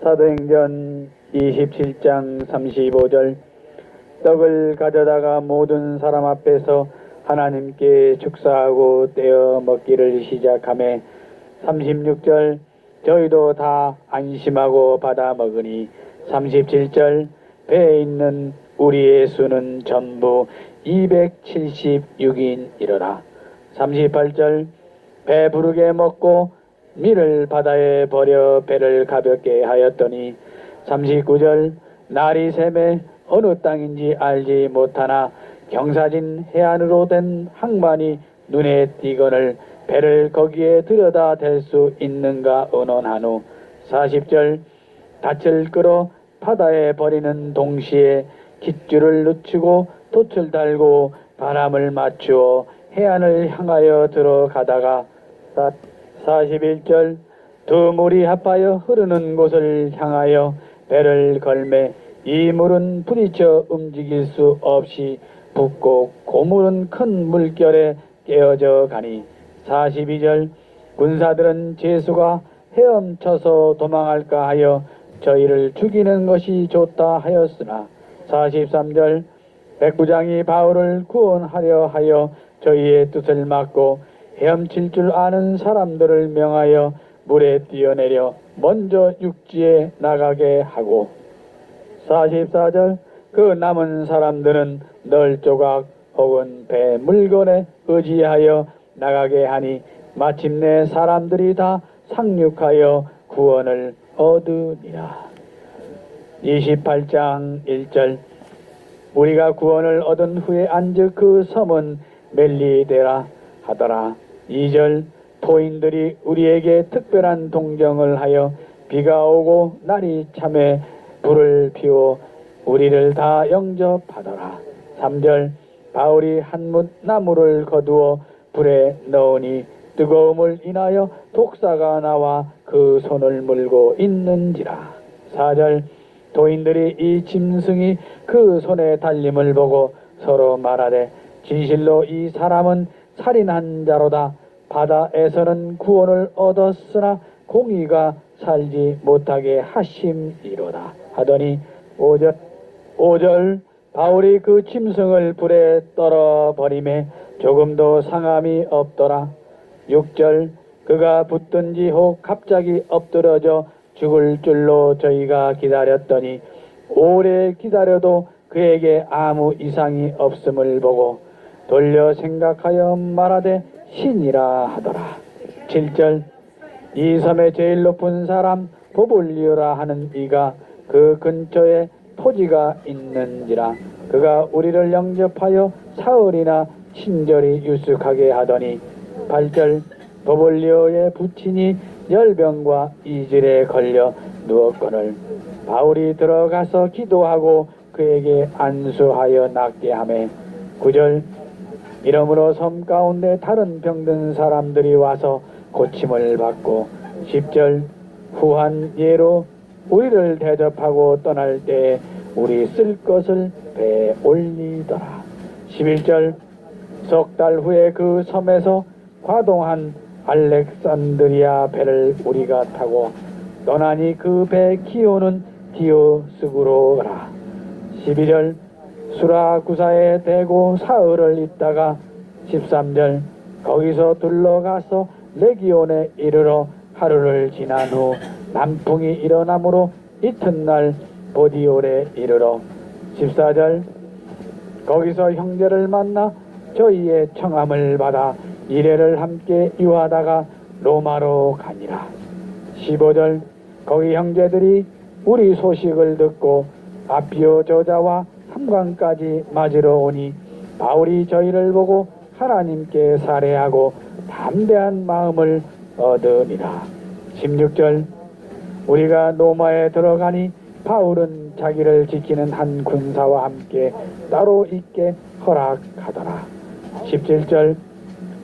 사도행전 27장 35절 떡을 가져다가 모든 사람 앞에서 하나님께 축사하고 떼어 먹기를 시작하매 36절 저희도 다 안심하고 받아 먹으니 37절 배에 있는 우리의 수는 전부 276인이로라. 38절 배 부르게 먹고 밀을 바다에 버려 배를 가볍게 하였더니 39절 날이 새매 어느 땅인지 알지 못하나 경사진 해안으로 된 항만이 눈에 띄거늘 배를 거기에 들여다 댈 수 있는가 의논한 후 40절 닻을 끌어 바다에 버리는 동시에 깃줄을 늦추고 돛을 달고 바람을 맞추어 해안을 향하여 들어가다가 41절 두 물이 합하여 흐르는 곳을 향하여 배를 걸매 이 물은 부딪혀 움직일 수 없이 붓고 고물은 큰 물결에 깨어져 가니 42절 군사들은 제수가 헤엄쳐서 도망할까 하여 저희를 죽이는 것이 좋다 하였으나 43절 백부장이 바울을 구원하려 하여 저희의 뜻을 막고 헤엄칠 줄 아는 사람들을 명하여 물에 뛰어내려 먼저 육지에 나가게 하고 44절 그 남은 사람들은 널 조각 혹은 배 물건에 의지하여 나가게 하니 마침내 사람들이 다 상륙하여 구원을 얻으니라. 28장 1절 우리가 구원을 얻은 후에 앉은 그 섬은 멜리데라 하더라. 2절 토인들이 우리에게 특별한 동정을 하여 비가 오고 날이 참에 불을 피워 우리를 다 영접하더라. 3절 바울이 한뭇 나무를 거두어 불에 넣으니 뜨거움을 인하여 독사가 나와 그 손을 물고 있는지라. 4절 도인들이 이 짐승이 그 손에 달림을 보고 서로 말하되 진실로 이 사람은 살인한 자로다. 바다에서는 구원을 얻었으나 공의가 살지 못하게 하심이로다 하더니 5절 바울이 그 짐승을 불에 떨어버리매 조금도 상함이 없더라. 6절 그가 붙든지 혹 갑자기 엎드러져 죽을 줄로 저희가 기다렸더니 오래 기다려도 그에게 아무 이상이 없음을 보고 돌려 생각하여 말하되 신이라 하더라. 7절 이 섬의 제일 높은 사람 보볼리오라 하는 이가 그 근처에 토지가 있는지라 그가 우리를 영접하여 사흘이나 친절히 유숙하게 하더니 8절 보볼리오의 부친이 열병과 이질에 걸려 누웠거늘 바울이 들어가서 기도하고 그에게 안수하여 낫게 하매 9절 이러므로 섬 가운데 다른 병든 사람들이 와서 고침을 받고 10절 후한 예로 우리를 대접하고 떠날 때에 우리 쓸 것을 배에 올리더라. 11절 석 달 후에 그 섬에서 과동한 알렉산드리아 배를 우리가 타고 떠나니 그 배 기호는 디오스구로라. 12절 수라구사에 대고 사흘을 있다가 13절 거기서 둘러가서 레기온에 이르러 하루를 지난 후 남풍이 일어나므로 이튿날 보디올에 이르러 14절 거기서 형제를 만나 저희의 청함을 받아 이래를 함께 유하다가 로마로 가니라. 15절 거기 형제들이 우리 소식을 듣고 아피오 저자와 함강까지 맞으러 오니 바울이 저희를 보고 하나님께 살해하고 담대한 마음을 얻으니라. 16절 우리가 로마에 들어가니 바울은 자기를 지키는 한 군사와 함께 따로 있게 허락하더라. 17절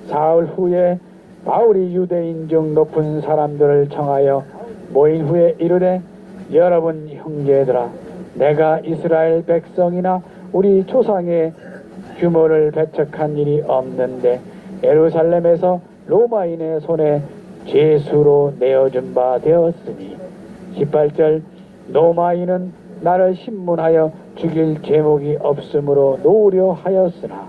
사흘 후에 바울이 유대인 중 높은 사람들을 청하여 모인 후에 이르되 여러분 형제들아 내가 이스라엘 백성이나 우리 조상의 규모를 배척한 일이 없는데 예루살렘에서 로마인의 손에 죄수로 내어준 바 되었으니 18절 노마이는 나를 신문하여 죽일 죄목이 없으므로 놓으려 하였으나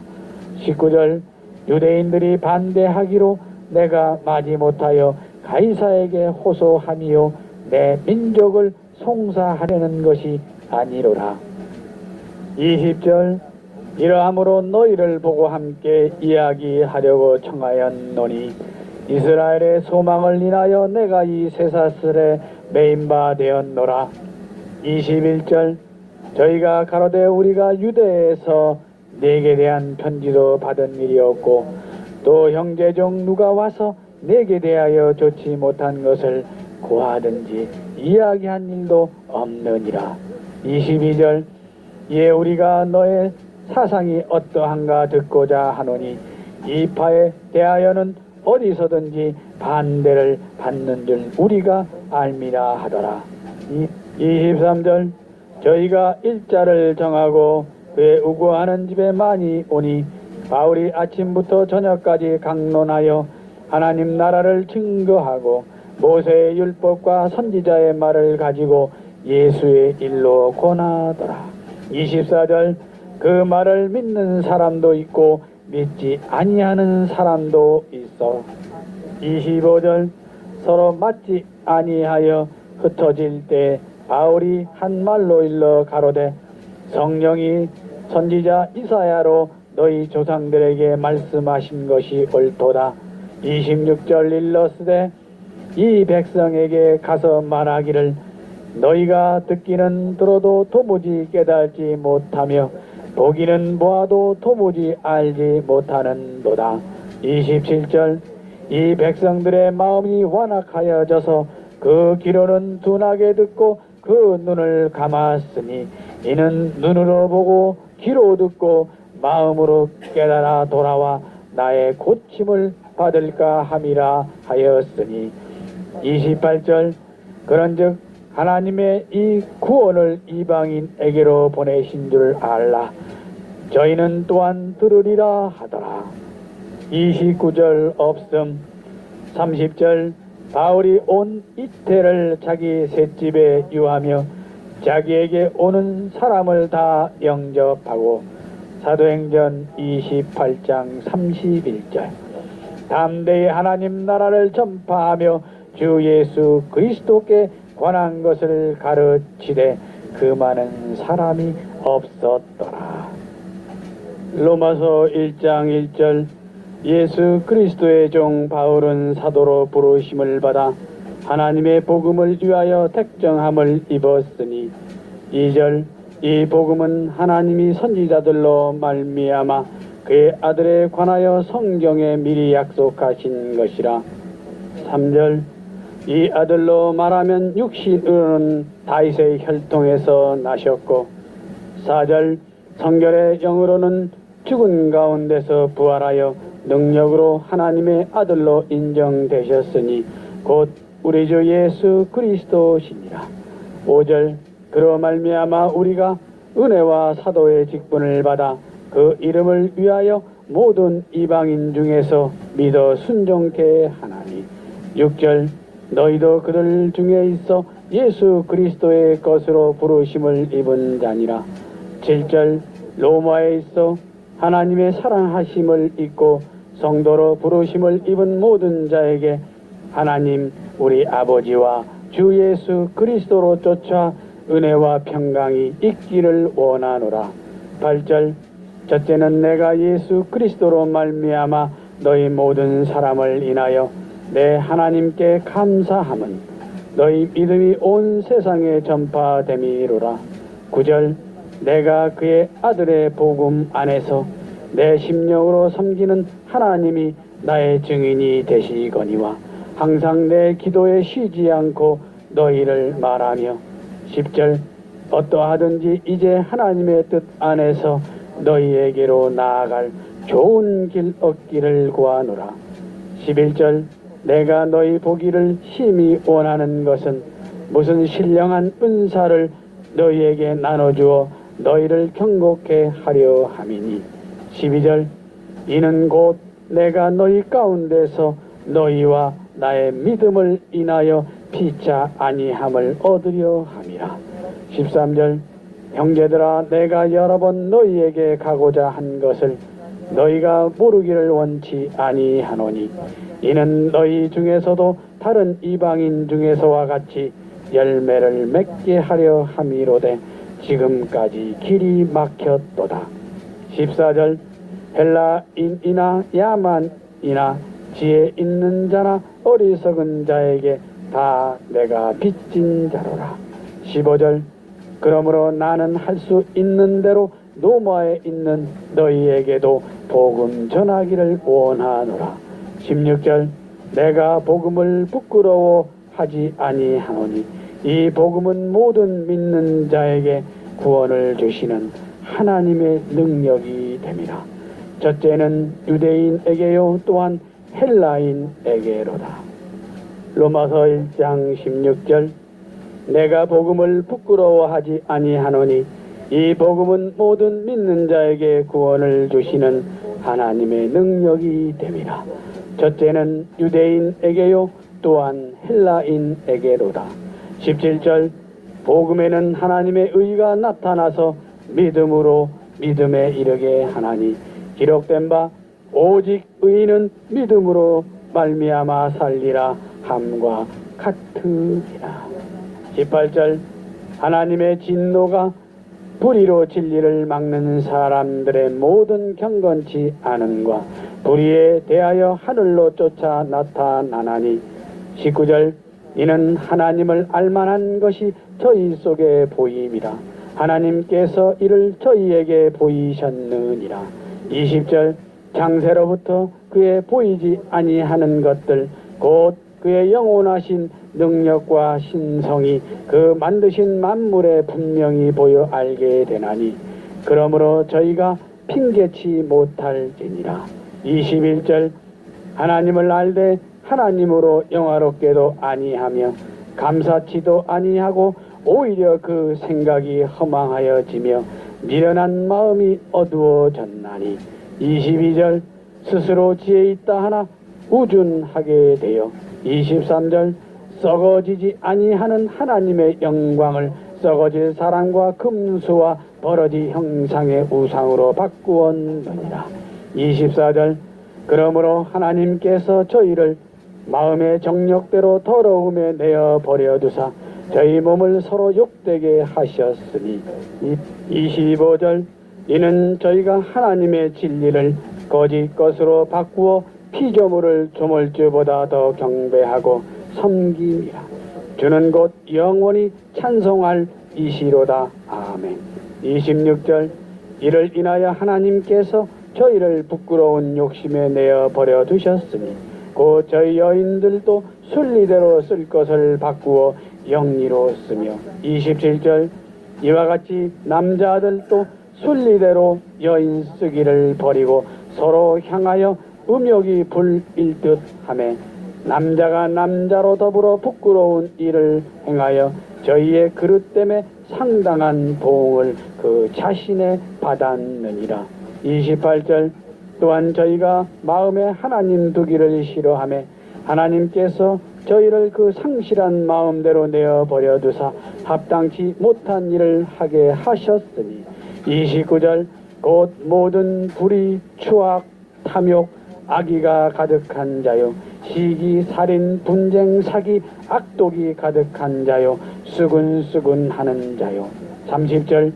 19절 유대인들이 반대하기로 내가 마지못하여 가이사에게 호소함이요 내 민족을 송사하려는 것이 아니로라. 20절 이러함으로 너희를 보고 함께 이야기하려고 청하였노니 이스라엘의 소망을 인하여 내가 이 쇠사슬에 매인 바 되었노라. 21절 저희가 가로되 우리가 유대에서 내게 대한 편지도 받은 일이 없고 또 형제 중 누가 와서 내게 대하여 좋지 못한 것을 고하든지 이야기한 일도 없느니라. 22절 이에 우리가 너의 사상이 어떠한가 듣고자 하노니 이 파에 대하여는 어디서든지 반대를 받는 줄 우리가 알미라 하더라. 23절 저희가 일자를 정하고 그의 우고하는 집에 많이 오니 바울이 아침부터 저녁까지 강론하여 하나님 나라를 증거하고 모세의 율법과 선지자의 말을 가지고 예수의 일로 권하더라. 24절 그 말을 믿는 사람도 있고 믿지 아니하는 사람도 있어. 25절 서로 맞지 아니하여 흩어질 때 바울이 한 말로 일러 가로되 성령이 선지자 이사야로 너희 조상들에게 말씀하신 것이 옳도다. 26절 일러스되 이 백성에게 가서 말하기를 너희가 듣기는 들어도 도무지 깨달지 못하며 보기는 보아도 도무지 알지 못하는도다. 27절 이 백성들의 마음이 완악하여져서 그 귀로는 둔하게 듣고 그 눈을 감았으니 이는 눈으로 보고 귀로 듣고 마음으로 깨달아 돌아와 나의 고침을 받을까 함이라 하였으니 28절 그런즉 하나님의 이 구원을 이방인에게로 보내신 줄 알라. 저희는 또한 들으리라 하더라. 29절 없음. 30절 바울이 온 이태를 자기 셋집에 유하며 자기에게 오는 사람을 다 영접하고 사도행전 28장 31절 담대히 하나님 나라를 전파하며 주 예수 그리스도께 관한 것을 가르치되 그 많은 사람이 없었더라. 로마서 1장 1절 예수 그리스도의 종 바울은 사도로 부르심을 받아 하나님의 복음을 위하여 택정함을 입었으니 2절 이 복음은 하나님이 선지자들로 말미암아 그의 아들에 관하여 성경에 미리 약속하신 것이라. 3절 이 아들로 말하면 육신으로는 다윗의 혈통에서 나셨고 4절 성결의 영으로는 죽은 가운데서 부활하여 능력으로 하나님의 아들로 인정되셨으니 곧 우리 주 예수 그리스도시니라. 5절 그로 말미암아 우리가 은혜와 사도의 직분을 받아 그 이름을 위하여 모든 이방인 중에서 믿어 순종케 하나니. 6절 너희도 그들 중에 있어 예수 그리스도의 것으로 부르심을 입은 자니라. 7절 로마에 있어 하나님의 사랑하심을 입고 성도로 부르심을 입은 모든 자에게 하나님 우리 아버지와 주 예수 그리스도로 쫓아 은혜와 평강이 있기를 원하노라. 8절 첫째는 내가 예수 그리스도로 말미암아 너희 모든 사람을 인하여 내 하나님께 감사함은 너희 믿음이 온 세상에 전파됨이로라. 9절 내가 그의 아들의 복음 안에서 내 심령으로 섬기는 하나님이 나의 증인이 되시거니와 항상 내 기도에 쉬지 않고 너희를 말하며. 10절 어떠하든지 이제 하나님의 뜻 안에서 너희에게로 나아갈 좋은 길 얻기를 구하노라. 11절 내가 너희 보기를 심히 원하는 것은 무슨 신령한 은사를 너희에게 나눠주어 너희를 경고케 하려 함이니. 12절 이는 곧 내가 너희 가운데서 너희와 나의 믿음을 인하여 피차 아니함을 얻으려 함이라. 13절 형제들아 내가 여러 번 너희에게 가고자 한 것을 너희가 모르기를 원치 아니하노니 이는 너희 중에서도 다른 이방인 중에서와 같이 열매를 맺게 하려 함이로되 지금까지 길이 막혔도다. 14절 헬라인이나 야만이나 지혜 있는 자나 어리석은 자에게 다 내가 빚진 자로라. 15절 그러므로 나는 할 수 있는 대로 로마에 있는 너희에게도 복음 전하기를 원하노라. 16절 내가 복음을 부끄러워하지 아니하노니 이 복음은 모든 믿는 자에게 구원을 주시는 하나님의 능력이 됨이라. 첫째는 유대인에게요 또한 헬라인에게로다. 로마서 1장 16절 내가 복음을 부끄러워하지 아니하노니 이 복음은 모든 믿는 자에게 구원을 주시는 하나님의 능력이 됨이라. 첫째는 유대인에게요 또한 헬라인에게로다. 17절 복음에는 하나님의 의가 나타나서 믿음으로 믿음에 이르게 하나니 기록된 바 오직 의인은 믿음으로 말미암아 살리라 함과 같으니라. 18절 하나님의 진노가 불의로 진리를 막는 사람들의 모든 경건치 않음과 불의에 대하여 하늘로 쫓아 나타나나니. 19절 이는 하나님을 알만한 것이 저희 속에 보임이라. 하나님께서 이를 저희에게 보이셨느니라. 20절 장세로부터 그의 보이지 아니하는 것들 곧 그의 영원하신 능력과 신성이 그 만드신 만물에 분명히 보여 알게 되나니 그러므로 저희가 핑계치 못할지니라. 21절 하나님을 알되 하나님으로 영화롭게도 아니하며 감사치도 아니하고 오히려 그 생각이 허망하여지며 미련한 마음이 어두워졌나니. 22절 스스로 지혜 있다 하나 우준하게 되어. 23절 썩어지지 아니하는 하나님의 영광을 썩어질 사람과 금수와 버러지 형상의 우상으로 바꾸었느니라. 24절 그러므로 하나님께서 저희를 마음의 정욕대로 더러움에 내어 버려두사 저희 몸을 서로 욕되게 하셨으니. 25절 이는 저희가 하나님의 진리를 거짓 것으로 바꾸어 피조물을 조물주보다 더 경배하고 섬김이라. 주는 곧 영원히 찬송할 이시로다. 아멘. 26절 이를 인하여 하나님께서 저희를 부끄러운 욕심에 내어 버려 두셨으니 곧 저희 여인들도 순리대로 쓸 것을 바꾸어 영리로 쓰며. 27절 이와 같이 남자들도 순리대로 여인 쓰기를 버리고 서로 향하여 음욕이 불일 듯 하매 남자가 남자로 더불어 부끄러운 일을 행하여 저희의 그릇 때문에 상당한 보응을 그 자신에 받았느니라. 28절 또한 저희가 마음에 하나님 두기를 싫어하매 하나님께서 저희를 그 상실한 마음대로 내어 버려 두사 합당치 못한 일을 하게 하셨으니. 29절 곧 모든 불의 추악 탐욕 악의가 가득한 자요 시기 살인 분쟁 사기 악독이 가득한 자요 수군수군하는 자요. 30절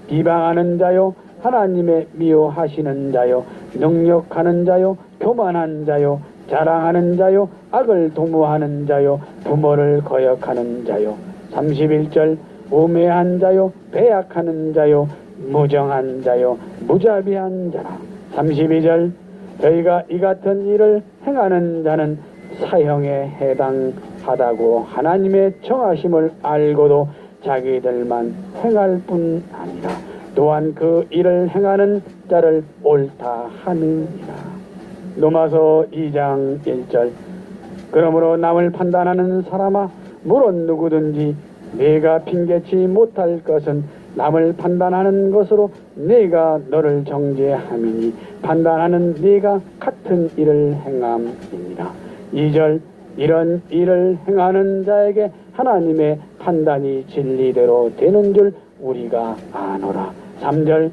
비방하는 자요 하나님의 미워하시는 자요 능욕하는 자요 교만한 자요 자랑하는 자요 악을 도모하는 자요 부모를 거역하는 자요. 31절 우매한 자요 배약하는 자요 무정한 자요 무자비한 자라. 32절 저희가 이 같은 일을 행하는 자는 사형에 해당하다고 하나님의 정하심을 알고도 자기들만 행할 뿐 아니라 또한 그 일을 행하는 자를 옳다 하느니라. 로마서 2장 1절 그러므로 남을 판단하는 사람아 물론 누구든지 네가 핑계치 못할 것은 남을 판단하는 것으로 네가 너를 정죄함이니 판단하는 네가 같은 일을 행함이니라. 2절 이런 일을 행하는 자에게 하나님의 판단이 진리대로 되는 줄 우리가 아노라. 3절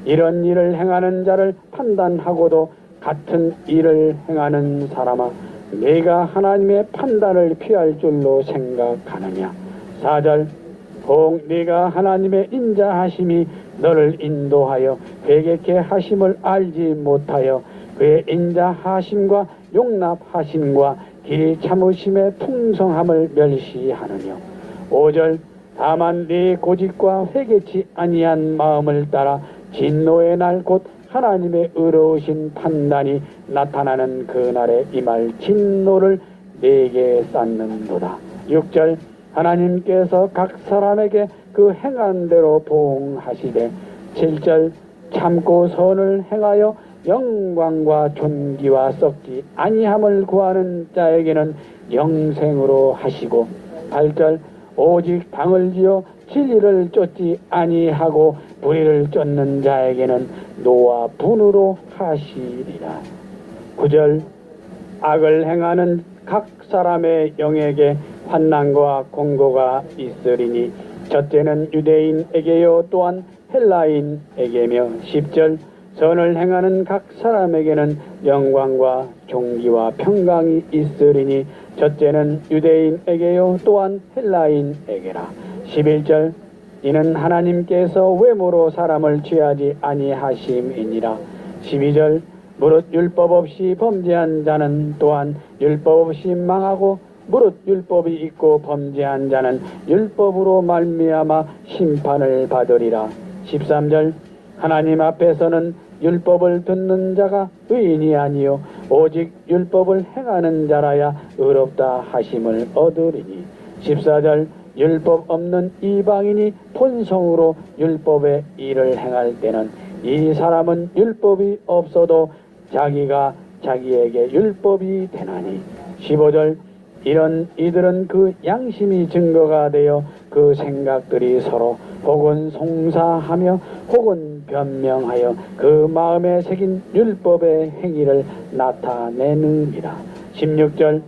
이런 일을 행하는 자를 판단하고도 같은 일을 행하는 사람아 네가 하나님의 판단을 피할 줄로 생각하느냐. 4절 혹 네가 하나님의 인자하심이 너를 인도하여 회개케 하심을 알지 못하여 그의 인자하심과 용납하심과 길 참으심의 풍성함을 멸시하느냐. 5절 다만 네 고집과 회개치 아니한 마음을 따라 진노의 날 곧 하나님의 의로우신 판단이 나타나는 그날에 임할 진노를 네게 쌓는도다. 6절 하나님께서 각 사람에게 그 행한 대로 보응하시되 7절 참고 선을 행하여 영광과 존귀와 썩지 아니함을 구하는 자에게는 영생으로 하시고 8절 오직 당을 지어 진리를 쫓지 아니하고 불의를 쫓는 자에게는 노와 분으로 하시리라. 9절 악을 행하는 각 사람의 영에게 환난과 공고가 있으리니 첫째는 유대인에게요 또한 헬라인에게며 10절 선을 행하는 각 사람에게는 영광과 존귀와 평강이 있으리니 첫째는 유대인에게요 또한 헬라인에게라. 11절 이는 하나님께서 외모로 사람을 취하지 아니하심이니라. 12절 무릇 율법 없이 범죄한 자는 또한 율법 없이 망하고 무릇 율법이 있고 범죄한 자는 율법으로 말미암아 심판을 받으리라. 13절 하나님 앞에서는 율법을 듣는 자가 의인이 아니요 오직 율법을 행하는 자라야 의롭다 하심을 얻으리니. 14절 율법 없는 이방인이 본성으로 율법의 일을 행할 때는 이 사람은 율법이 없어도 자기가 자기에게 율법이 되나니. 15절 이런 이들은 그 양심이 증거가 되어 그 생각들이 서로 혹은 송사하며 혹은 변명하여 그 마음에 새긴 율법의 행위를 나타내느니라. 16절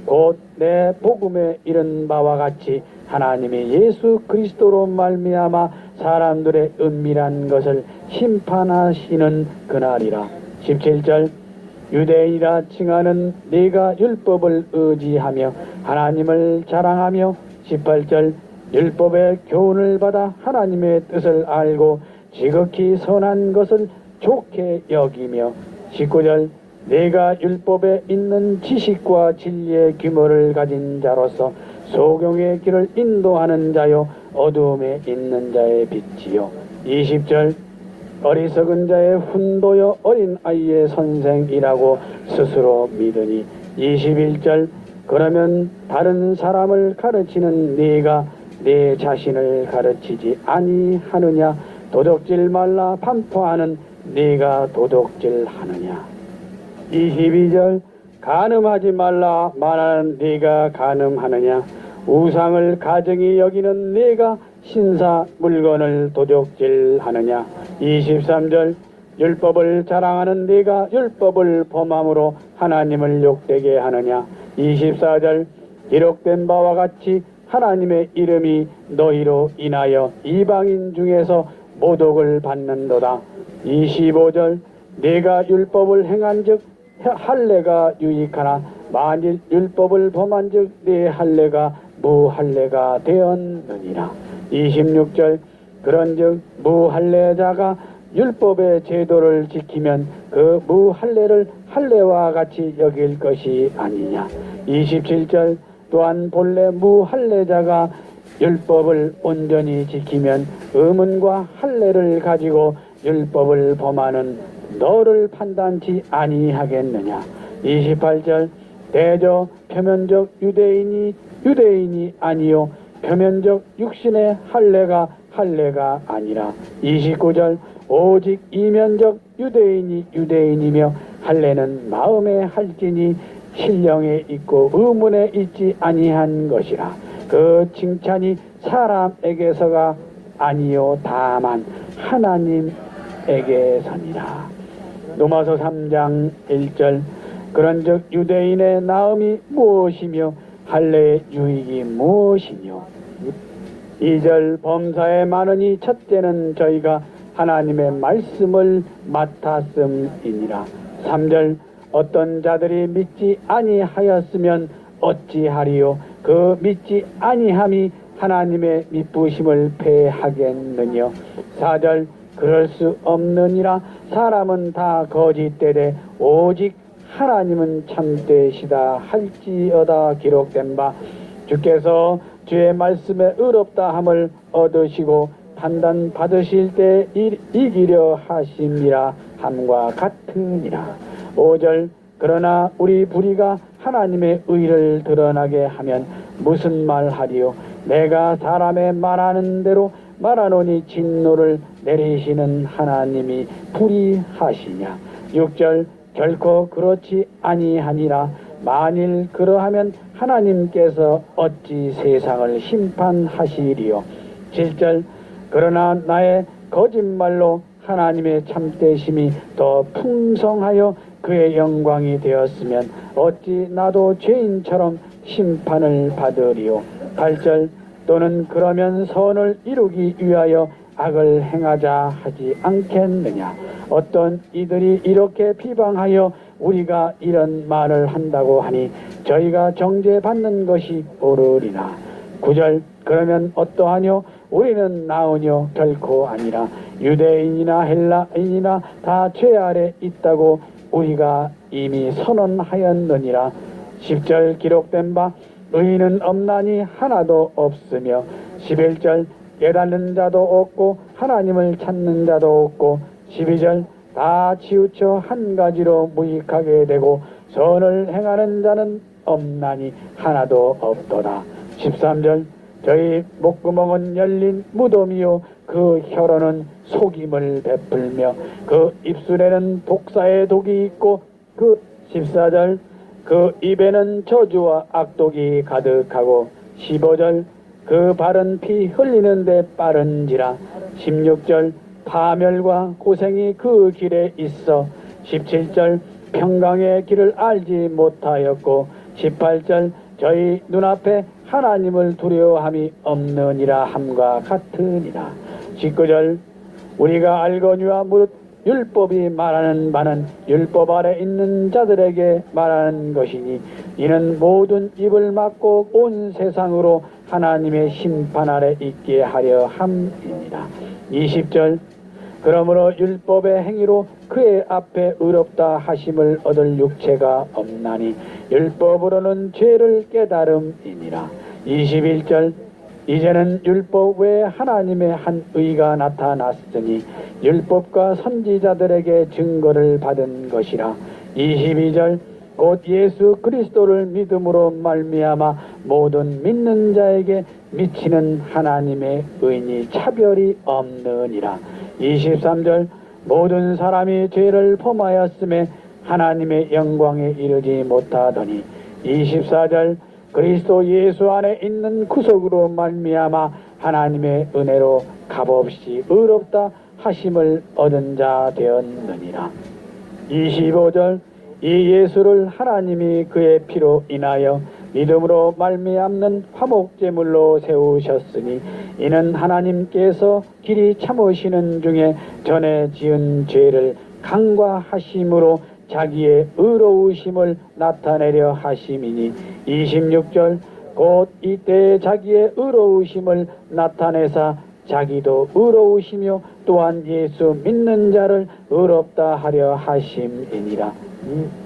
곧 내 복음에 이른 바와 같이 하나님이 예수 그리스도로 말미암아 사람들의 은밀한 것을 심판하시는 그날이라. 17절 유대인이라 칭하는 네가 율법을 의지하며 하나님을 자랑하며 18절 율법의 교훈을 받아 하나님의 뜻을 알고 지극히 선한 것을 좋게 여기며 19절 네가 율법에 있는 지식과 진리의 규모를 가진 자로서 소경의 길을 인도하는 자요 어두움에 있는 자의 빛이요. 20절 어리석은 자의 훈도여 어린 아이의 선생이라고 스스로 믿으니. 21절 그러면 다른 사람을 가르치는 네가 네 자신을 가르치지 아니하느냐. 도둑질 말라 반포하는 네가 도둑질하느냐. 22절 간음하지 말라 말하는 네가 간음하느냐. 우상을 가증히 여기는 네가 신사 물건을 도둑질하느냐. 23절 율법을 자랑하는 네가 율법을 범함으로 하나님을 욕되게 하느냐. 24절 기록된 바와 같이 하나님의 이름이 너희로 인하여 이방인 중에서 모독을 받는도다. 25절 네가 율법을 행한즉 할례가 유익하나 만일 율법을 범한즉 네 할례가 무할례가 되었느니라. 26절 그런즉 무할례자가 율법의 제도를 지키면 그 무할례를 할례와 같이 여길 것이 아니냐. 27절 또한 본래 무할례자가 율법을 온전히 지키면 의문과 할례를 가지고 율법을 범하는 너를 판단치 아니하겠느냐. 28절 대저 표면적 유대인이 아니요 표면적 육신의 할례가 아니라. 29절 오직 이면적 유대인이며 할례는 마음에 할지니 신령에 있고 의문에 있지 아니한 것이라. 그 칭찬이 사람에게서가 아니요 다만 하나님에게서니라. 로마서 3장 1절 그런즉 유대인의 나음이 무엇이며 할례의 유익이 무엇이뇨. 2절 범사에 많으니 첫째는 저희가 하나님의 말씀을 맡았음이니라. 3절 어떤 자들이 믿지 아니하였으면 어찌하리요. 그 믿지 아니함이 하나님의 미쁘심을 패하겠느냐. 4절 그럴 수 없느니라. 사람은 다 거짓되되 오직 하나님은 참되시다 할지어다 기록된 바 주께서 주의 말씀에 의롭다 함을 얻으시고 판단 받으실 때 이기려 하심이라 함과 같으니라. 5절 그러나 우리 불의가 하나님의 의를 드러나게 하면 무슨 말하리요. 내가 사람의 말하는 대로 말하노니 진노를 내리시는 하나님이 불의하시냐. 6절 결코 그렇지 아니하니라. 만일 그러하면 하나님께서 어찌 세상을 심판하시리요. 7절 그러나 나의 거짓말로 하나님의 참되심이 더 풍성하여 그의 영광이 되었으면 어찌 나도 죄인처럼 심판을 받으리요. 8절 또는 그러면 선을 이루기 위하여 악을 행하자 하지 않겠느냐. 어떤 이들이 이렇게 비방하여 우리가 이런 말을 한다고 하니 저희가 정죄받는 것이 옳으리나. 9절 그러면 어떠하뇨. 우리는 나으뇨 결코 아니라 유대인이나 헬라인이나 다 죄 아래 있다고 우리가 이미 선언하였느니라. 10절 기록된 바 의인은 없나니 하나도 없으며 11절 깨닫는 자도 없고 하나님을 찾는 자도 없고 12절 다 치우쳐 한 가지로 무익하게 되고 선을 행하는 자는 없나니 하나도 없도다. 13절 저희 목구멍은 열린 무덤이요 그 혀로는 속임을 베풀며 그 입술에는 독사의 독이 있고 그 14절 그 입에는 저주와 악독이 가득하고 15절 그 발은 피 흘리는데 빠른지라. 16절 파멸과 고생이 그 길에 있어. 17절 평강의 길을 알지 못하였고 18절 저희 눈앞에 하나님을 두려워함이 없느니라 함과 같으니라. 19절 우리가 알거니와 무릇 율법이 말하는 바는 율법 아래 있는 자들에게 말하는 것이니 이는 모든 입을 막고 온 세상으로 하나님의 심판 아래 있게 하려 함입니다. 20절 그러므로 율법의 행위로 그의 앞에 의롭다 하심을 얻을 육체가 없나니 율법으로는 죄를 깨달음이니라. 21절 이제는 율법 외에 하나님의 한 의가 나타났으니 율법과 선지자들에게 증거를 받은 것이라. 22절 곧 예수 그리스도를 믿음으로 말미암아 모든 믿는 자에게 미치는 하나님의 의니 차별이 없느니라. 23절 모든 사람이 죄를 범하였음에 하나님의 영광에 이르지 못하더니 24절 그리스도 예수 안에 있는 구속으로 말미암아 하나님의 은혜로 값없이 의롭다 하심을 얻은 자 되었느니라. 25절 이 예수를 하나님이 그의 피로 인하여 믿음으로 말미암는 화목제물로 세우셨으니 이는 하나님께서 길이 참으시는 중에 전에 지은 죄를 간과하심으로 자기의 의로우심을 나타내려 하심이니 26절 곧 이때 자기의 의로우심을 나타내사 자기도 의로우시며 또한 예수 믿는 자를 의롭다 하려 하심이니라.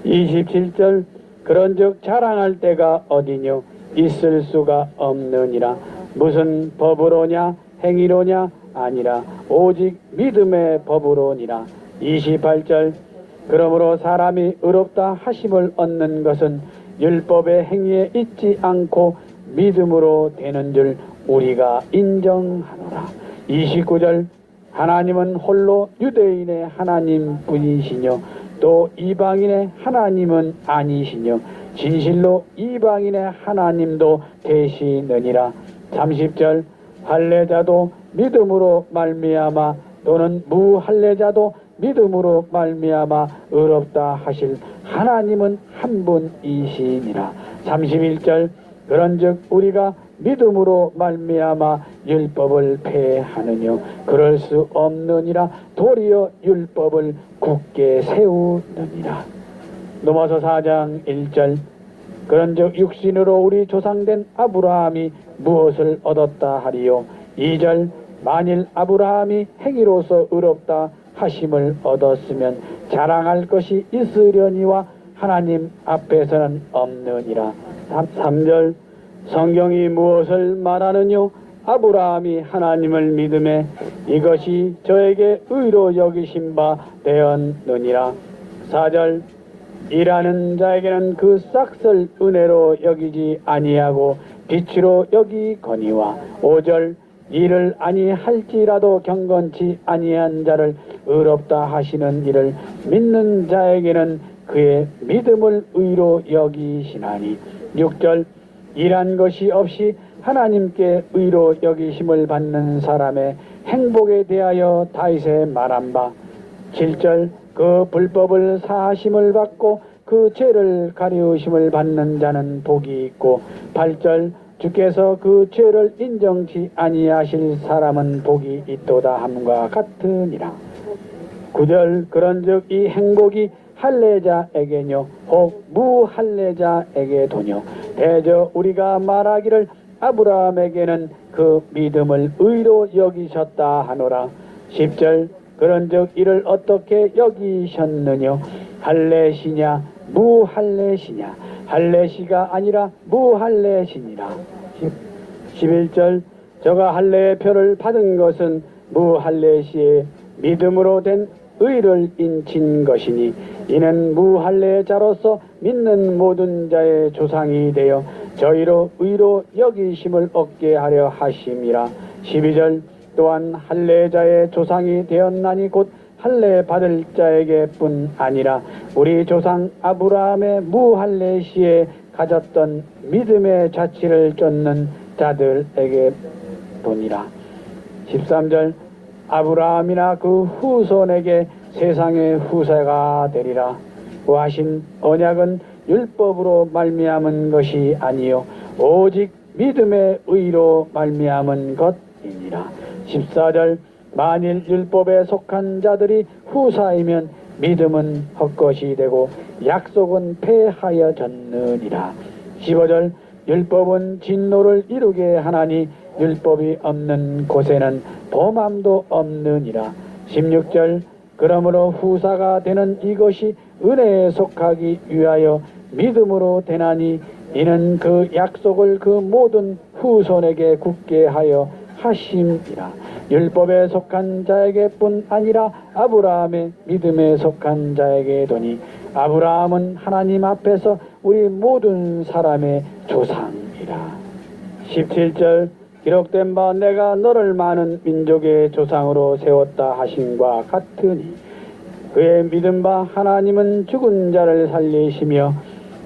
27절 그런즉 자랑할 때가 어디뇨 있을 수가 없느니라. 무슨 법으로냐 행위로냐 아니라 오직 믿음의 법으로니라. 28절 그러므로 사람이 의롭다 하심을 얻는 것은 율법의 행위에 있지 않고 믿음으로 되는 줄 우리가 인정하노라. 29절 하나님은 홀로 유대인의 하나님 분이시뇨 또 이방인의 하나님은 아니시뇨 진실로 이방인의 하나님도 되시느니라. 30절 할례자도 믿음으로 말미암아 또는 무할례자도 믿음으로 말미암아 의롭다 하실 하나님은 한 분이시니라. 31절 그런즉 우리가 믿음으로 말미암아 율법을 폐하느뇨 그럴 수 없느니라. 도리어 율법을 굳게 세우느니라. 로마서 4장 1절 그런즉 육신으로 우리 조상된 아브라함이 무엇을 얻었다 하리요. 2절 만일 아브라함이 행위로서 의롭다 하심을 얻었으면 자랑할 것이 있으려니와 하나님 앞에서는 없느니라. 3절 성경이 무엇을 말하느뇨. 아브라함이 하나님을 믿음에 이것이 저에게 의로 여기신 바 되었느니라. 4절 일하는 자에게는 그 싹을 은혜로 여기지 아니하고 빛으로 여기거니와. 5절 일을 아니할지라도 경건치 아니한 자를 의롭다 하시는 이를 믿는 자에게는 그의 믿음을 의로 여기시나니. 6절 일한 것이 없이 하나님께 의로 여기심을 받는 사람의 행복에 대하여 다윗에 말한 바. 7절 그 불법을 사하심을 받고 그 죄를 가리우심을 받는 자는 복이 있고. 8절 주께서 그 죄를 인정치 아니하실 사람은 복이 있도다 함과 같으니라. 9절 그런즉 이 행복이 할례자에게뇨 혹 무할례자에게도뇨. 대저 우리가 말하기를 아브라함에게는 그 믿음을 의로 여기셨다 하노라. 10절 그런즉 이를 어떻게 여기셨느뇨. 할례시냐 무할례시냐. 할례시가 아니라 무할례시니라. 11절 저가 할례의 표를 받은 것은 무할례시의 믿음으로 된 의를 인친 것이니 이는 무할례자로서 믿는 모든 자의 조상이 되어 저희로 의로 여기심을 얻게 하려 하심이라. 12절 또한 할례자의 조상이 되었나니 곧 할례 받을 자에게 뿐 아니라 우리 조상 아브라함의 무할례시에 가졌던 믿음의 자취를 쫓는 자들에게 도니라. 13절 아브라함이나 그 후손에게 세상의 후세가 되리라. 그 하신 언약은 율법으로 말미암은 것이 아니요 오직 믿음의 의로 말미암은 것이니라. 14절 만일 율법에 속한 자들이 후사이면 믿음은 헛것이 되고 약속은 폐하여졌느니라. 15절 율법은 진노를 이루게 하나니 율법이 없는 곳에는 범함도 없느니라. 16절 그러므로 후사가 되는 이것이 은혜에 속하기 위하여 믿음으로 되나니 이는 그 약속을 그 모든 후손에게 굳게 하여 하심이라. 율법에 속한 자에게 뿐 아니라 아브라함의 믿음에 속한 자에게도니 아브라함은 하나님 앞에서 우리 모든 사람의 조상이라. 17절 기록된 바 내가 너를 많은 민족의 조상으로 세웠다 하심과 같으니 그의 믿은 바 하나님은 죽은 자를 살리시며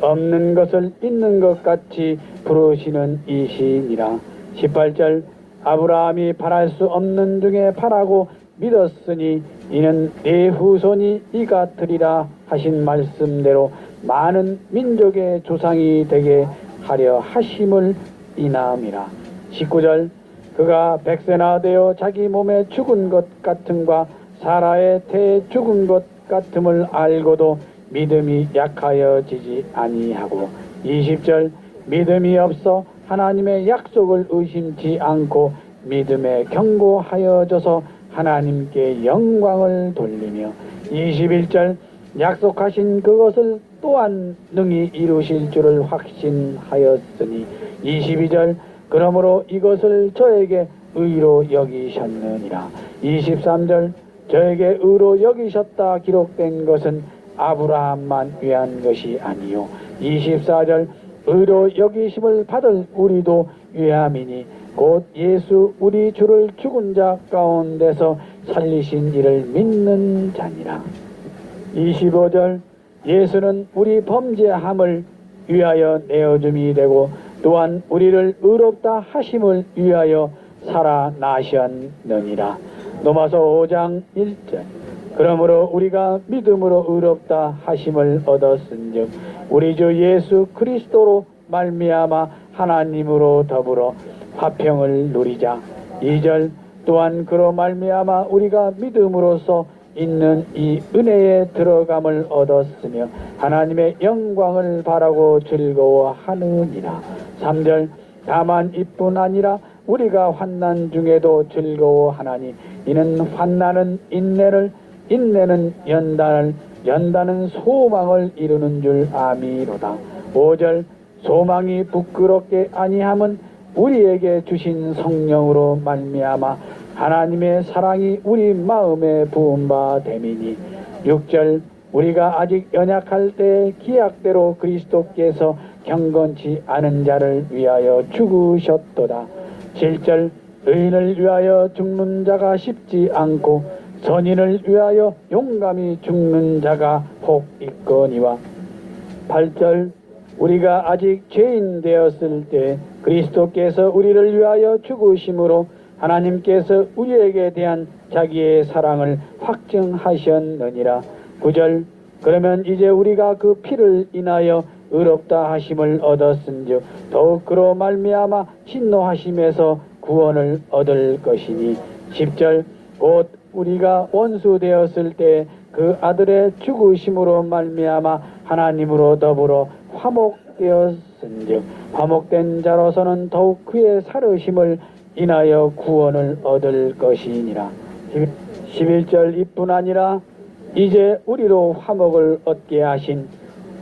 없는 것을 있는 것 같이 부르시는 이시니라. 18절 아브라함이 바랄 수 없는 중에 바라고 믿었으니 이는 네 후손이 이 같으리라 하신 말씀대로 많은 민족의 조상이 되게 하려 하심을 인함이라. 19절 그가 백세나 되어 자기 몸에 죽은 것 같음과 사라의 태에 죽은 것 같음을 알고도 믿음이 약하여지지 아니하고. 20절 믿음이 없어 하나님의 약속을 의심치 않고 믿음에 견고하여져서 하나님께 영광을 돌리며. 21절 약속하신 그것을 또한 능히 이루실 줄을 확신하였으니. 22절 그러므로 이것을 저에게 의로 여기셨느니라. 23절 저에게 의로 여기셨다 기록된 것은 아브라함만 위한 것이 아니요 24절 의로 여기심을 받을 우리도 위함이니 곧 예수 우리 주를 죽은 자 가운데서 살리신 이를 믿는 자니라. 25절 예수는 우리 범죄함을 위하여 내어줌이 되고 또한 우리를 의롭다 하심을 위하여 살아나셨느니라. 로마서 5장 1절. 그러므로 우리가 믿음으로 의롭다 하심을 얻었은즉 우리 주 예수 그리스도로 말미암아 하나님으로 더불어 화평을 누리자. 2절. 또한 그로 말미암아 우리가 믿음으로써 있는 이 은혜에 들어감을 얻었으며 하나님의 영광을 바라고 즐거워하느니라. 3절. 다만 이뿐 아니라 우리가 환난 중에도 즐거워하나니 이는 환난은 인내를, 인내는 연단을, 연단은 소망을 이루는 줄 아미로다. 5절. 소망이 부끄럽게 아니함은 우리에게 주신 성령으로 말미암아 하나님의 사랑이 우리 마음에 부은 바 됨이니. 6절. 우리가 아직 연약할 때 기약대로 그리스도께서 경건치 않은 자를 위하여 죽으셨도다. 7절. 의인을 위하여 죽는 자가 쉽지 않고 선인을 위하여 용감히 죽는 자가 혹 있거니와. 8절. 우리가 아직 죄인 되었을 때 그리스도께서 우리를 위하여 죽으심으로 하나님께서 우리에게 대한 자기의 사랑을 확증하셨느니라. 9절. 그러면 이제 우리가 그 피를 인하여 의롭다 하심을 얻었은즉 더욱 그로 말미암아 진노하심에서 구원을 얻을 것이니. 10절. 곧 우리가 원수 되었을 때 그 아들의 죽으심으로 말미암아 하나님으로 더불어 화목되었은즉 화목된 자로서는 더욱 그의 살으심을 인하여 구원을 얻을 것이니라. 11절. 이뿐 아니라 이제 우리로 화목을 얻게 하신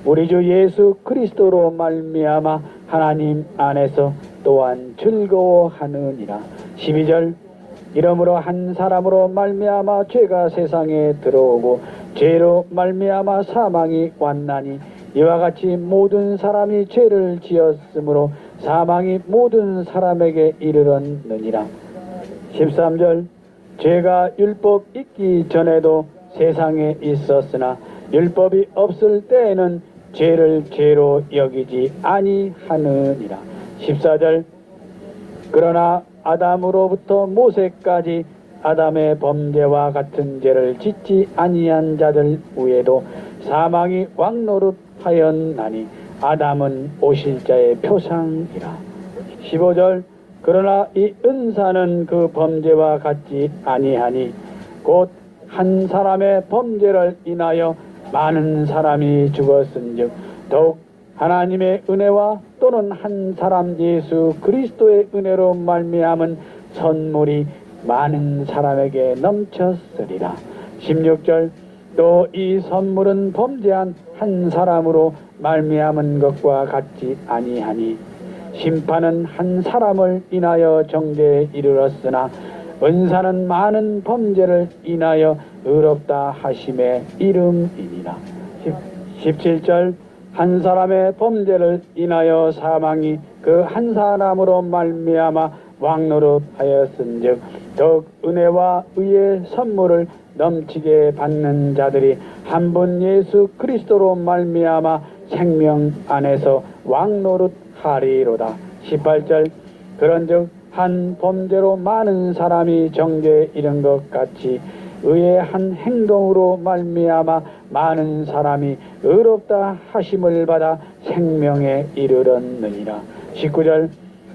우리 주 예수 그리스도로 말미암아 하나님 안에서 또한 즐거워하느니라. 12절. 이러므로 한 사람으로 말미암아 죄가 세상에 들어오고 죄로 말미암아 사망이 왔나니 이와 같이 모든 사람이 죄를 지었으므로 사망이 모든 사람에게 이르렀느니라. 13절. 죄가 율법 있기 전에도 세상에 있었으나 율법이 없을 때에는 죄를 죄로 여기지 아니하느니라. 14절. 그러나 아담으로부터 모세까지 아담의 범죄와 같은 죄를 짓지 아니한 자들 위에도 사망이 왕노릇하였나니 아담은 오실 자의 표상이라. 15절. 그러나 이 은사는 그 범죄와 같지 아니하니 곧 한 사람의 범죄를 인하여 많은 사람이 죽었은즉 더욱 하나님의 은혜와 또는 한 사람 예수 그리스도의 은혜로 말미암은 선물이 많은 사람에게 넘쳤으리라. 16절. 또 이 선물은 범죄한 한 사람으로 말미암은 것과 같지 아니하니 심판은 한 사람을 인하여 정죄에 이르렀으나 은사는 많은 범죄를 인하여 의롭다 하심의 이름이니라. 17절. 한 사람의 범죄를 인하여 사망이 그 한 사람으로 말미암아 왕노릇하였은즉 더욱 은혜와 의의 선물을 넘치게 받는 자들이 한 분 예수 그리스도로 말미암아 생명 안에서 왕노릇하리로다. 18절. 그런즉 한 범죄로 많은 사람이 정죄에 이른 것 같이 의의 한 행동으로 말미암아 많은 사람이 의롭다 하심을 받아 생명에 이르렀느니라. 19절.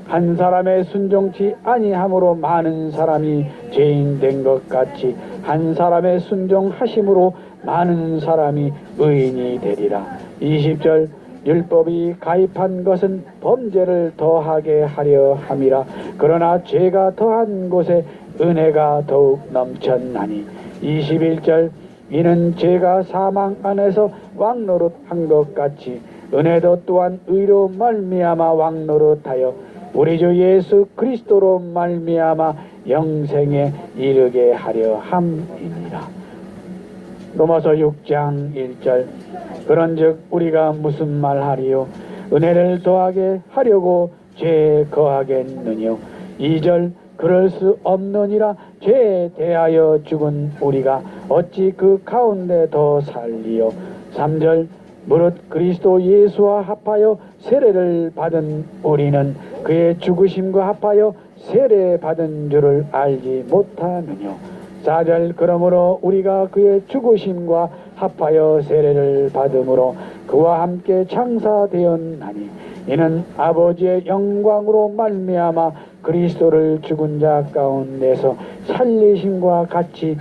한 사람의 순종치 아니함으로 많은 사람이 죄인 된 것 같이 한 사람의 순종하심으로 많은 사람이 의인이 되리라. 20절. 율법이 가입한 것은 범죄를 더하게 하려 함이라. 그러나 죄가 더한 곳에 은혜가 더욱 넘쳤나니. 21절. 이는 죄가 사망 안에서 왕노릇한 것 같이 은혜도 또한 의로 말미암아 왕노릇하여 우리 주 예수 그리스도로 말미암아 영생에 이르게 하려 함이니라. 로마서 6장 1절. 그런즉 우리가 무슨 말하리요? 은혜를 더하게 하려고 죄에 거하겠느뇨? 2절. 그럴 수 없느니라. 죄에 대하여 죽은 우리가 어찌 그 가운데 더 살리요? 3절. 무릇 그리스도 예수와 합하여 세례를 받은 우리는 그의 죽으심과 합하여 세례받은 줄을 알지 못하느뇨. 4절 그러므로 우리가 그의 죽으심과 합하여 세례를 받음으로 그와 함께 창사되었나니 이는 아버지의 영광으로 말미암아 그리스도를 죽은 자 가운데서 살리심과 같이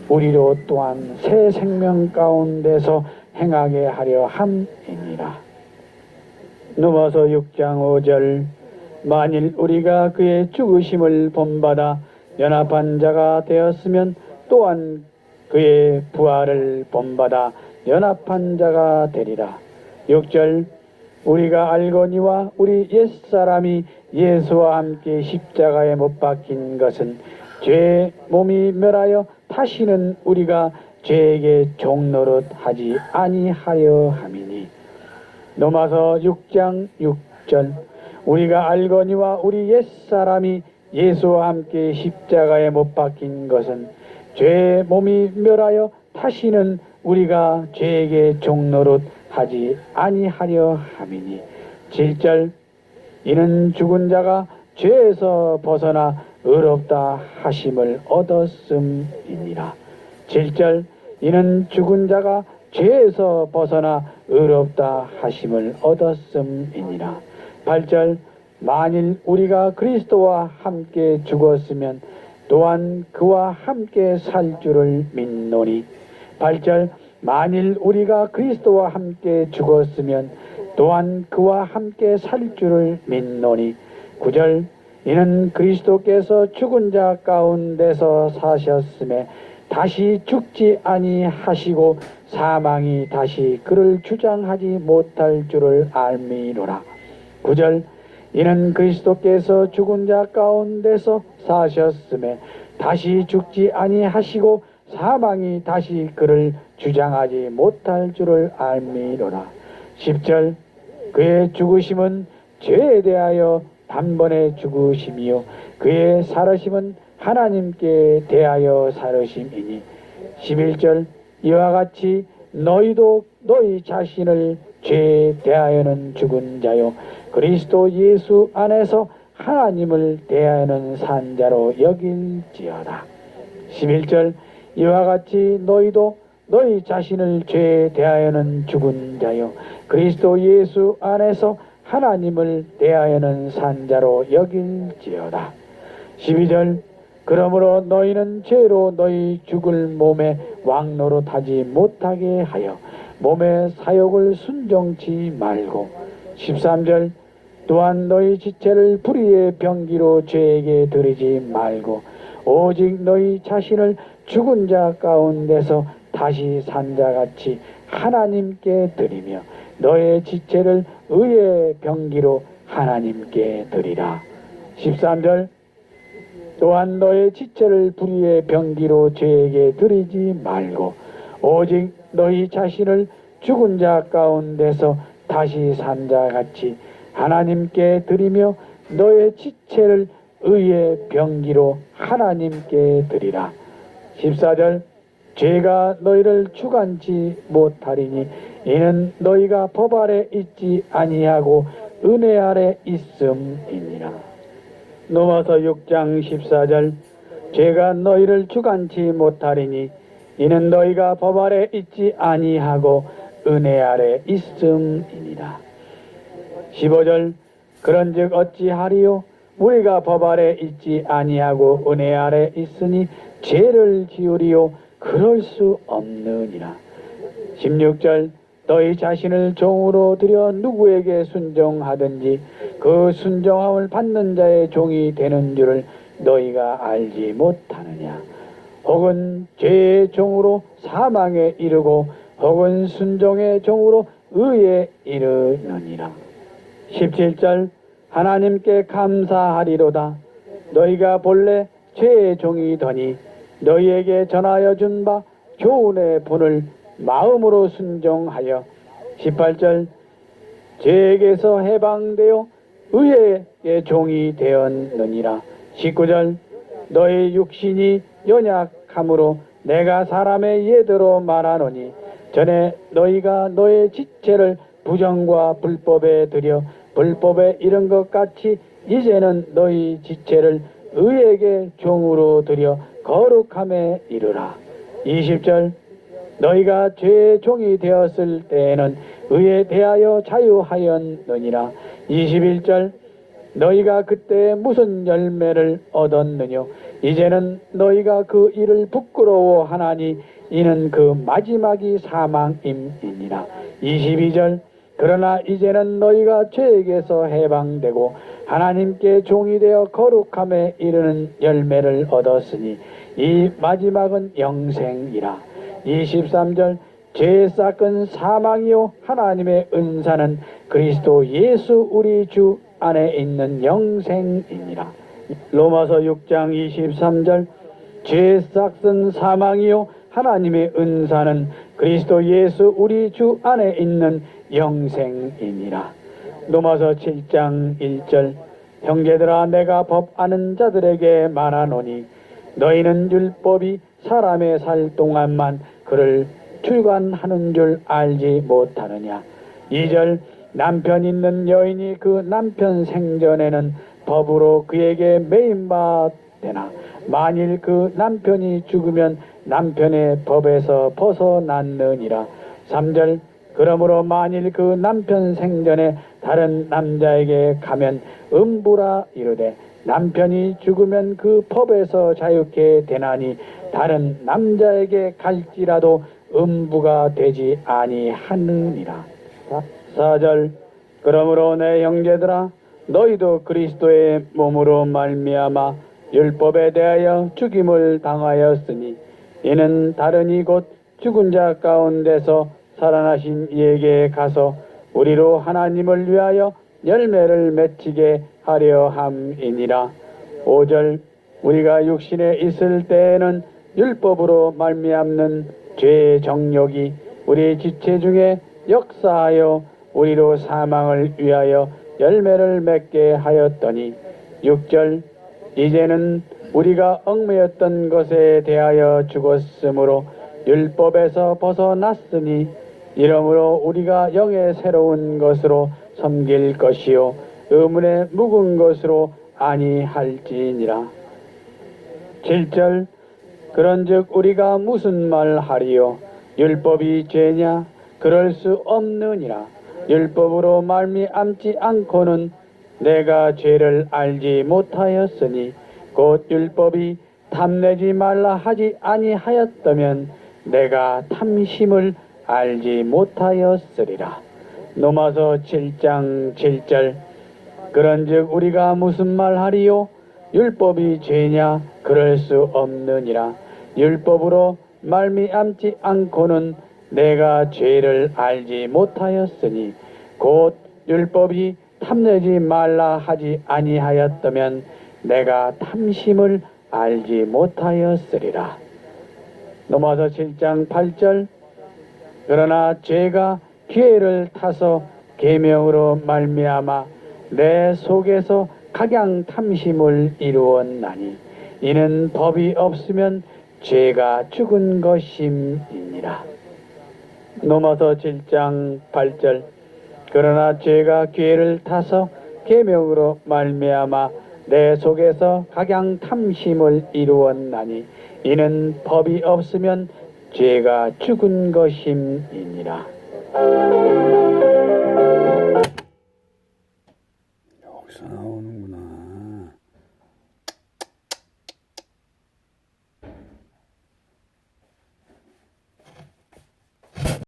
우리로 또한 새 생명 가운데서 행하게 하려 함이니라. 넘어서 6장 5절 만일 우리가 그의 죽으심을 본받아 연합한 자가 되었으면 또한 그의 부활을 본받아 연합한 자가 되리라. 6절 우리가 알거니와 우리 옛사람이 예수와 함께 십자가에 못 박힌 것은 죄의 몸이 멸하여 다시는 우리가 죄에게 종노릇 하지 아니하려 함이니. 로마서 6장 6절 우리가 알거니와 우리 옛사람이 예수와 함께 십자가에 못 박힌 것은 죄의 몸이 멸하여 다시는 우리가 죄에게 종노릇 하지 아니하려 함이니. 7절 이는 죽은 자가 죄에서 벗어나 의롭다 하심을 얻었음이니라. 7절 이는 죽은 자가 죄에서 벗어나 의롭다 하심을 얻었음이니라. 8절 만일 우리가 그리스도와 함께 죽었으면 또한 그와 함께 살 줄을 믿노니. 8절 만일 우리가 그리스도와 함께 죽었으면 또한 그와 함께 살 줄을 믿노니. 9절 이는 그리스도께서 죽은 자 가운데서 사셨음에 다시 죽지 아니하시고 사망이 다시 그를 주장하지 못할 줄을 알미노라. 9절 이는 그리스도께서 죽은 자 가운데서 사셨음에 다시 죽지 아니하시고 사망이 다시 그를 주장하지 못할 줄을 알미노라. 10절 그의 죽으심은 죄에 대하여 단번에 죽으심이요 그의 살으심은 하나님께 대하여 살으심이니. 11절 이와 같이 너희도 너희 자신을 죄에 대하여는 죽은 자요 그리스도 예수 안에서 하나님을 대하여는 산 자로 여길지어다. 11절 이와 같이 너희도 너희 자신을 죄에 대하여는 죽은 자요 그리스도 예수 안에서 하나님을 대하여는 산 자로 여길지어다. 12절 그러므로 너희는 죄로 너희 죽을 몸에 왕노릇하지 못하게 하여 몸의 사욕을 순종치 말고. 13절 또한 너희 지체를 불의의 병기로 죄에게 드리지 말고 오직 너희 자신을 죽은 자 가운데서 다시 산 자같이 하나님께 드리며 너의 지체를 의의 병기로 하나님께 드리라. 13절 또한 너의 지체를 불의의 병기로 죄에게 드리지 말고 오직 너희 자신을 죽은 자 가운데서 다시 산 자같이 하나님께 드리며 너의 지체를 의의 병기로 하나님께 드리라. 14절 죄가 너희를 주관치 못하리니 이는 너희가 법 아래 있지 아니하고 은혜 아래 있음이니라. 로마서 6장 14절 죄가 너희를 주관치 못하리니 이는 너희가 법 아래 있지 아니하고 은혜 아래 있음이니라. 15절 그런즉 어찌하리요 우리가 법 아래 있지 아니하고 은혜 아래 있으니 죄를 지으리요 그럴 수 없느니라. 16절 너희 자신을 종으로 들여 누구에게 순종하든지 그 순종함을 받는 자의 종이 되는 줄을 너희가 알지 못하느냐. 혹은 죄의 종으로 사망에 이르고 혹은 순종의 종으로 의에 이르느니라. 17절 하나님께 감사하리로다. 너희가 본래 죄의 종이더니 너희에게 전하여 준 바 교훈의 본을 마음으로 순종하여. 18절 죄에게서 해방되어 의의 종이 되었느니라. 19절 너희 육신이 연약함으로 내가 사람의 예대로 말하노니 전에 너희가 너의 지체를 부정과 불법에 들여 불법에 이른 것 같이 이제는 너희 지체를 의에게 종으로 들여 거룩함에 이르라. 20절 너희가 죄의 종이 되었을 때에는 의에 대하여 자유하였느니라. 21절 너희가 그때 무슨 열매를 얻었느뇨? 이제는 너희가 그 일을 부끄러워하나니 이는 그 마지막이 사망임이니라. 22절 그러나 이제는 너희가 죄에게서 해방되고 하나님께 종이 되어 거룩함에 이르는 열매를 얻었으니 이 마지막은 영생이라. 23절 죄의 싹은 사망이요 하나님의 은사는 그리스도 예수 우리 주 안에 있는 영생이니라. 로마서 6장 23절 죄의 싹은 사망이요 하나님의 은사는 그리스도 예수 우리 주 안에 있는 영생이니라. 로마서 7장 1절 형제들아 내가 법 아는 자들에게 말하노니 너희는 율법이 사람의 살 동안만 그를 출관하는 줄 알지 못하느냐. 2절 남편 있는 여인이 그 남편 생전에는 법으로 그에게 매임바 되나 만일 그 남편이 죽으면 남편의 법에서 벗어났느니라. 3절 그러므로 만일 그 남편 생전에 다른 남자에게 가면 음부라 이르되 남편이 죽으면 그 법에서 자유케 되나니 다른 남자에게 갈지라도 음부가 되지 아니하느니라. 4절 그러므로 내 형제들아 너희도 그리스도의 몸으로 말미암아 율법에 대하여 죽임을 당하였으니 이는 다른이 곧 죽은 자 가운데서 살아나신 이에게 가서 우리로 하나님을 위하여 열매를 맺히게 하려 함이니라. 5절 우리가 육신에 있을 때에는 율법으로 말미암는 죄의 정욕이 우리 지체 중에 역사하여 우리로 사망을 위하여 열매를 맺게 하였더니 6절 이제는 우리가 얽매였던 것에 대하여 죽었으므로 율법에서 벗어났으니 이러므로 우리가 영의 새로운 것으로 섬길 것이요 의문의 묵은 것으로 아니할지니라. 7절 그런즉 우리가 무슨 말하리요? 율법이 죄냐? 그럴 수 없느니라. 율법으로 말미암지 않고는 내가 죄를 알지 못하였으니 곧 율법이 탐내지 말라 하지 아니하였다면 내가 탐심을 알지 못하였으리라. 로마서 7장 7절 그런즉 우리가 무슨 말하리요? 율법이 죄냐? 그럴 수 없느니라. 율법으로 말미암지 않고는 내가 죄를 알지 못하였으니 곧 율법이 탐내지 말라 하지 아니하였다면 내가 탐심을 알지 못하였으리라. 로마서 7장 8절 그러나 죄가 기회를 타서 계명으로 말미암아 내 속에서 각양 탐심을 이루었나니 이는 법이 없으면 죄가 죽은 것임이니라. 로마서 7장 8절 그러나 죄가 기회를 타서 계명으로 말미암아 내 속에서 각양 탐심을 이루었나니 이는 법이 없으면 죄가 죽은 것임이니라.